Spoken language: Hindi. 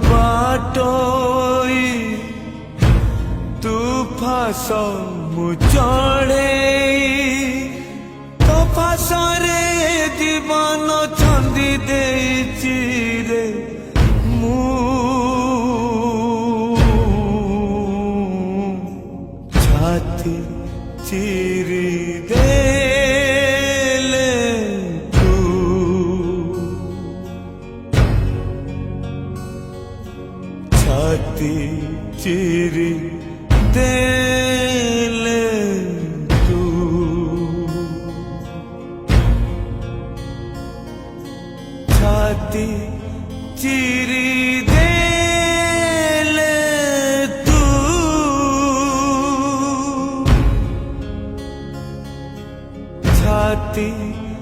बाटोई तू फास मु चढ़े तो फासरे जीवन छंदी देइछि रे मु छाती चिरी देले तू छाती चिरी देले तू छाती चिरी